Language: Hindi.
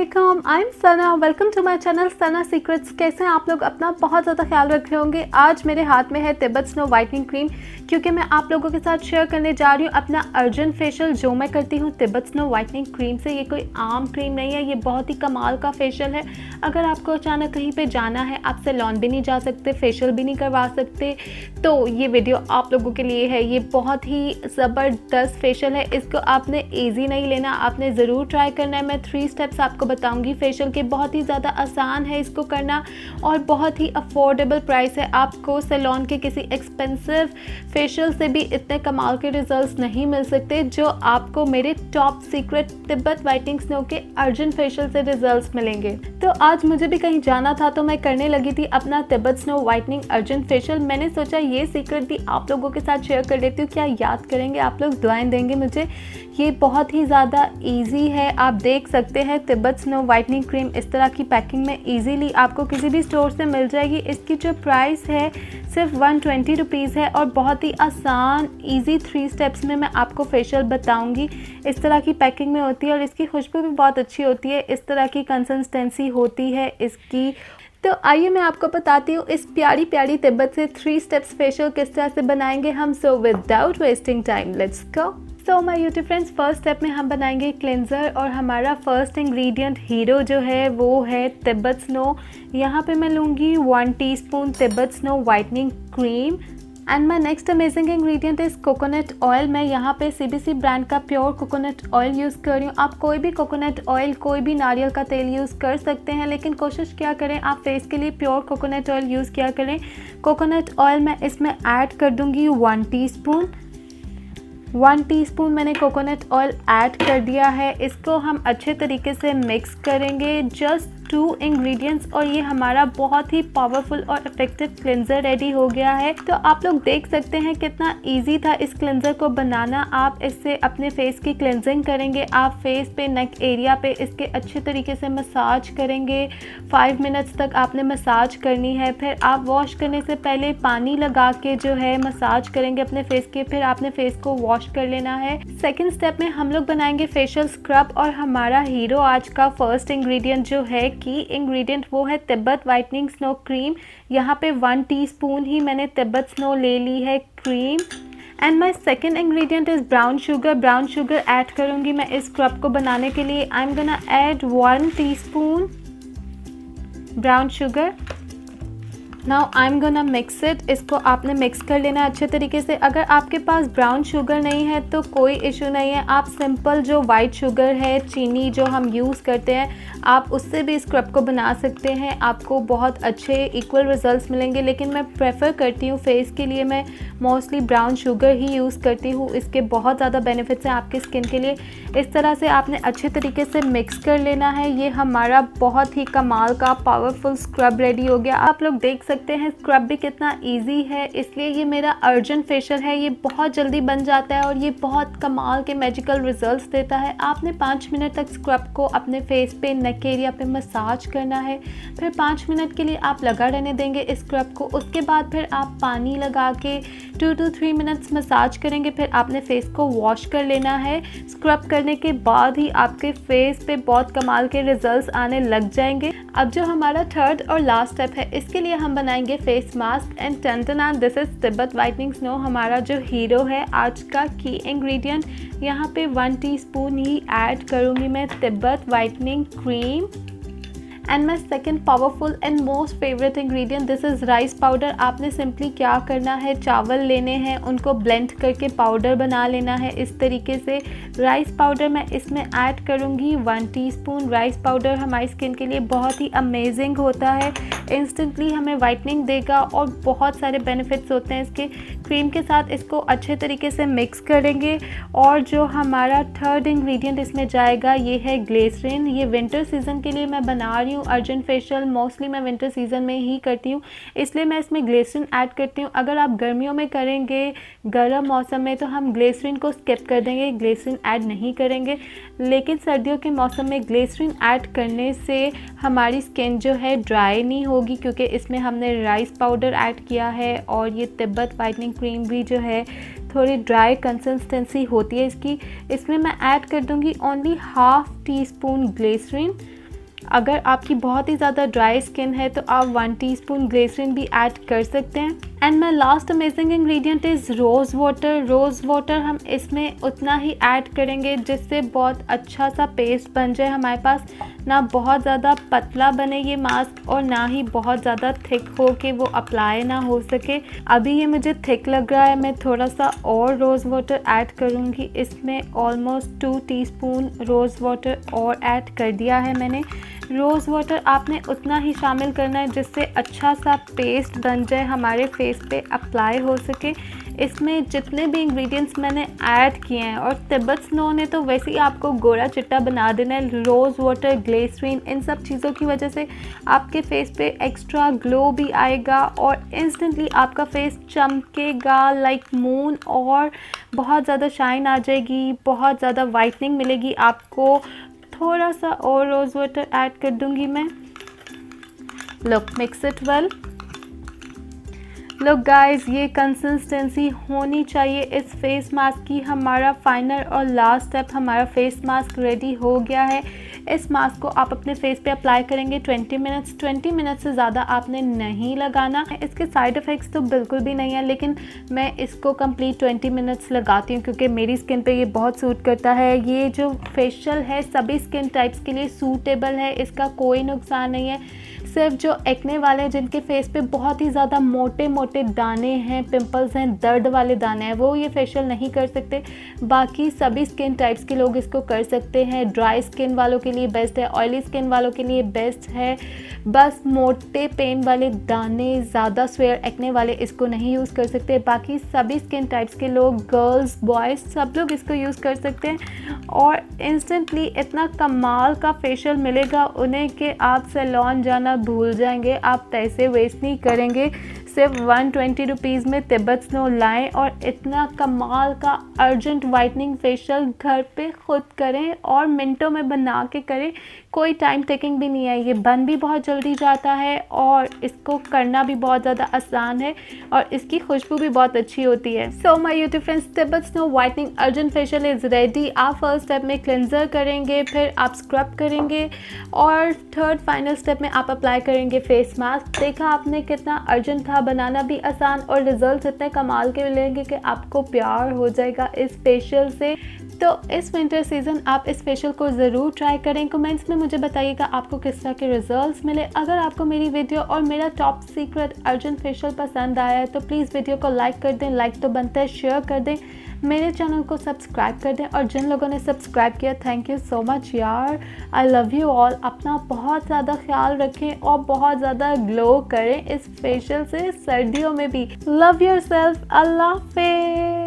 अस्सलाम, I am Sana. Welcome to my channel Sana secrets. कैसे हैं आप लोग? अपना बहुत ज़्यादा ख्याल रख रहे होंगे। आज मेरे हाथ में है तिब्बत स्नो वाइटनिंग क्रीम, क्योंकि मैं आप लोगों के साथ शेयर करने जा रही हूँ अपना अर्जेंट फेशियल जो मैं करती हूँ तिब्बत स्नो वाइटनिंग क्रीम से। ये कोई आम क्रीम नहीं है, ये बहुत ही कमाल का फेशियल है। अगर आपको अचानक कहीं पे जाना है, आप सैलून भी नहीं जा सकते, फेशियल भी नहीं करवा सकते, तो ये वीडियो आप लोगों के लिए है। ये बहुत ही ज़बरदस्त फेशियल है। इसको आपने ईजी नहीं लेना, आपने ज़रूर ट्राई करना है। मैं 3 स्टेप्स आपको बताऊंगी फेशियल के। बहुत ही ज़्यादा आसान है इसको करना और बहुत ही अफोर्डेबल प्राइस है। आपको सैलून के किसी एक्सपेंसिव फेशियल से भी इतने कमाल के रिजल्ट्स नहीं मिल सकते जो आपको मेरे top secret Tibet whitening snow के अर्जेंट फेशियल से रिजल्ट्स मिलेंगे। तो आज मुझे भी कहीं जाना था तो मैं करने लगी थी अपना Tibet snow whitening urgent facial. मैंने सोचा ये सीक्रेट भी आप लोगों के साथ शेयर कर लेती हूँ। क्या याद करेंगे आप लोग, दुआएं देंगे मुझे। ये बहुत ही ज़्यादा ईजी है। आप देख सकते हैं तिब्बत स्नो वाइटनिंग क्रीम इस तरह की पैकिंग में ईजीली आपको किसी भी स्टोर से मिल जाएगी। इसकी जो प्राइस है सिर्फ 120 रुपीज़ है और बहुत ही आसान ईजी 3 स्टेप्स में मैं आपको फेशियल बताऊंगी। इस तरह की पैकिंग में होती है और इसकी खुशबू भी बहुत अच्छी होती है। इस तरह की कंसिस्टेंसी होती है इसकी। तो आइए मैं आपको बताती हूँ इस प्यारी प्यारी तिब्बत से 3 स्टेप्स फेशियल किस तरह से बनाएंगे हम। So without wasting time let's go. So my YouTube friends, first step में हम बनाएंगे क्लेंजर और हमारा फर्स्ट इंग्रेडिएंट हीरो जो है वो है तिब्बत स्नो। यहाँ पे मैं लूँगी 1 teaspoon Tibet snow whitening cream and my next amazing ingredient is coconut oil. मैं यहाँ पे CBC ब्रांड का प्योर कोकोनट ऑयल यूज़ कर रही हूँ। आप कोई भी कोकोनट ऑयल, कोई भी नारियल का तेल यूज़ कर सकते हैं, लेकिन कोशिश क्या करें आप फेस के लिए प्योर कोकोनट ऑयल यूज़ किया करें। कोकोनट ऑयल मैं इसमें ऐड कर दूँगी 1 टीस्पून। 1 टीस्पून मैंने कोकोनट ऑयल ऐड कर दिया है। इसको हम अच्छे तरीके से मिक्स करेंगे। जस्ट 2 इंग्रेडिएंट्स और ये हमारा बहुत ही पावरफुल और इफेक्टिव क्लेंजर रेडी हो गया है। तो आप लोग देख सकते हैं कितना इजी था इस क्लेंजर को बनाना। आप इससे अपने फेस की क्लेंजिंग करेंगे। आप फेस पे, नेक एरिया पे इसके अच्छे तरीके से मसाज करेंगे। 5 मिनट्स तक आपने मसाज करनी है। फिर आप वॉश करने से पहले पानी लगा के जो है मसाज करेंगे अपने फेस के। फिर आपने फेस को वॉश कर लेना है। सेकेंड स्टेप में हम लोग बनाएंगे फेशियल स्क्रब और हमारा हीरो आज का फर्स्ट इंग्रेडिएंट जो है की इंग्रेडिएंट वो है तिब्बत वाइटनिंग स्नो क्रीम। यहाँ पे 1 टीस्पून ही मैंने तिब्बत स्नो ले ली है cream. And my second ingredient is brown sugar. Brown sugar add करूँगी मैं इस स्क्रब को बनाने के लिए। I am gonna add 1 teaspoon brown sugar. Now I am gonna mix it. इसको आपने मिक्स कर लेना है अच्छे तरीके से। अगर आपके पास ब्राउन शुगर नहीं है तो कोई इशू नहीं है, आप सिंपल जो वाइट शुगर है, चीनी जो हम यूज़ करते हैं, आप उससे भी स्क्रब को बना सकते हैं। आपको बहुत अच्छे इक्वल रिजल्ट्स मिलेंगे, लेकिन मैं प्रेफर करती हूँ फेस के लिए मैं मोस्टली ब्राउन शुगर ही यूज़ करती हूँ। इसके बहुत ज़्यादा बेनिफिट्स हैं आपकी स्किन के लिए। इस तरह से आपने अच्छे तरीके से मिक्स कर लेना है। ये हमारा बहुत ही कमाल का पावरफुल स्क्रब रेडी हो गया। आप लोग देख सकते हैं स्क्रब भी कितना इजी है, इसलिए ये मेरा अर्जेंट फेशियल है। ये बहुत जल्दी बन जाता है और ये बहुत कमाल के मैजिकल रिजल्ट्स देता है। आपने 5 मिनट तक स्क्रब को अपने फेस पे, नेक एरिया पे मसाज करना है। फिर 5 मिनट के लिए आप लगा रहने देंगे इस स्क्रब को। उसके बाद फिर आप पानी लगा के 2 to 3 मिनट्स मसाज करेंगे। फिर आपने फेस को वॉश कर लेना है। स्क्रब करने के बाद ही आपके फेस पे बहुत कमाल के रिजल्ट्स आने लग जाएंगे। अब जो हमारा थर्ड और लास्ट स्टेप है, इसके लिए हम बनाएंगे face mask and then this is Tibet whitening snow. हमारा जो हीरो है आज का की इंग्रेडिएंट, यहाँ पे 1 टीस्पून ही ऐड करूँगी मैं Tibet whitening cream. And my second powerful and most favourite ingredient this is rice powder. आपने सिंपली क्या करना है, चावल लेने हैं, उनको ब्लेंड करके पाउडर बना लेना है इस तरीके से। राइस पाउडर मैं इसमें ऐड करूँगी 1 टीस्पून। राइस पाउडर हमारी स्किन के लिए बहुत ही अमेजिंग होता है, इंस्टेंटली हमें वाइटनिंग देगा और बहुत सारे बेनिफिट्स होते हैं इसके। क्रीम के साथ इसको अच्छे तरीके से मिक्स करेंगे। और जो हमारा थर्ड इंग्रेडिएंट इसमें जाएगा ये है ग्लिसरीन। ये विंटर सीजन के लिए मैं बना रही हूँ अर्जेंट फेशियल। मोस्टली मैं विंटर सीजन में ही करती हूँ, इसलिए मैं इसमें ग्लिसरीन ऐड करती हूँ। अगर आप गर्मियों में करेंगे, गर्म मौसम में, तो हम ग्लिसरीन को स्किप कर देंगे, ग्लिसरीन ऐड नहीं करेंगे। लेकिन सर्दियों के मौसम में ग्लिसरीन ऐड करने से हमारी स्किन जो है ड्राई नहीं होगी, क्योंकि इसमें हमने राइस पाउडर ऐड किया है और ये तिब्बत वाइटनिंग क्रीम भी जो है थोड़ी ड्राई कंसिस्टेंसी होती है इसकी। इसमें मैं ऐड कर दूँगी ओनली 1/2 टीस्पून ग्लिसरीन। अगर आपकी बहुत ही ज़्यादा ड्राई स्किन है तो आप 1 टीस्पून ग्लिसरीन भी ऐड कर सकते हैं। And my last amazing ingredient is rose water. Rose water हम इसमें उतना ही ऐड करेंगे जिससे बहुत अच्छा सा पेस्ट बन जाए हमारे पास, ना बहुत ज़्यादा पतला बने ये मास्क और ना ही बहुत ज़्यादा थिक हो कि वो अप्लाई ना हो सके। अभी ये मुझे थिक लग रहा है, मैं थोड़ा सा और रोज़ वाटर ऐड करूँगी। इसमें ऑलमोस्ट 2 टीस्पून रोज़ वाटर और ऐड कर दिया है मैंने। रोज़ वाटर आपने उतना ही शामिल करना है जिससे अच्छा सा पेस्ट बन जाए, हमारे फेस पे अप्लाई हो सके। इसमें जितने भी इंग्रेडिएंट्स मैंने ऐड किए हैं, और तिब्बत स्नो ने तो वैसे ही आपको गोरा चिट्टा बना देना है। रोज़ वाटर, ग्लिसरीन, इन सब चीज़ों की वजह से आपके फेस पे एक्स्ट्रा ग्लो भी आएगा और इंस्टेंटली आपका फेस चमकेगा लाइक मून, और बहुत ज़्यादा शाइन आ जाएगी, बहुत ज़्यादा वाइटनिंग मिलेगी आपको। थोड़ा सा और रोज़ वाटर ऐड कर दूंगी मैं। Look, mix it well. Look guys, ये कंसिस्टेंसी होनी चाहिए इस फेस मास्क की। हमारा फाइनल और लास्ट स्टेप, हमारा फेस मास्क रेडी हो गया है। इस मास्क को आप अपने फेस पे अप्लाई करेंगे 20 मिनट्स से ज़्यादा आपने नहीं लगाना। इसके साइड इफ़ेक्ट्स तो बिल्कुल भी नहीं है, लेकिन मैं इसको कंप्लीट 20 मिनट्स लगाती हूँ क्योंकि मेरी स्किन पे ये बहुत सूट करता है। ये जो फेशियल है सभी स्किन टाइप्स के लिए सूटेबल है, इसका कोई नुकसान नहीं है। सिर्फ जो एक्ने वाले, जिनके फेस पे बहुत ही ज़्यादा मोटे मोटे दाने हैं, पिंपल्स हैं, दर्द वाले दाने हैं, वो ये फेशियल नहीं कर सकते। बाकी सभी स्किन टाइप्स के लोग इसको कर सकते हैं। ड्राई स्किन वालों के लिए बेस्ट है, ऑयली स्किन वालों के लिए बेस्ट है। बस मोटे पेन वाले दाने, ज़्यादा स्वेयर एक्ने वाले इसको नहीं यूज़ कर सकते। बाकी सभी स्किन टाइप्स के लोग, गर्ल्स, बॉयज़, सब लोग इसको यूज़ कर सकते हैं और इंस्टेंटली इतना कमाल का फेशियल मिलेगा उन्हें कि आप सैलून जाना भूल जाएंगे। आप पैसे वेस्ट नहीं करेंगे। सिर्फ 120 रुपीज़ में तिब्बत स्नो लाएं और इतना कमाल का अर्जेंट वाइटनिंग फेशियल घर पे खुद करें और मिनटों में बना के करें। कोई टाइम टेकिंग भी नहीं है, ये बन भी बहुत जल्दी जाता है और इसको करना भी बहुत ज़्यादा आसान है और इसकी खुशबू भी बहुत अच्छी होती है। So my YouTube friends, Tibet snow whitening urgent facial is ready. आप फर्स्ट स्टेप में क्लेंजर करेंगे, फिर आप स्क्रब करेंगे और थर्ड फाइनल स्टेप में आप अप्लाई करेंगे फेस मास्क। देखा आपने कितना अर्जेंट था, बनाना भी आसान और रिजल्ट इतने कमाल के मिलेंगे कि आपको प्यार हो जाएगा इस फेशियल से। तो इस विंटर सीज़न आप इस फेशियल को ज़रूर ट्राई करें। कमेंट्स में मुझे बताइएगा आपको किस तरह के रिजल्ट्स मिले। अगर आपको मेरी वीडियो और मेरा टॉप सीक्रेट अर्जेंट फेशियल पसंद आया है तो प्लीज़ वीडियो को लाइक कर दें, लाइक तो बनता है, शेयर कर दें, मेरे चैनल को सब्सक्राइब कर दें और जिन लोगों ने सब्सक्राइब किया थैंक यू सो मच यार। I love you all. अपना बहुत ज़्यादा ख्याल रखें और बहुत ज़्यादा ग्लो करें इस फेशियल से, सर्दियों में भी। Love your self. अल्लाह हाफ़िज़।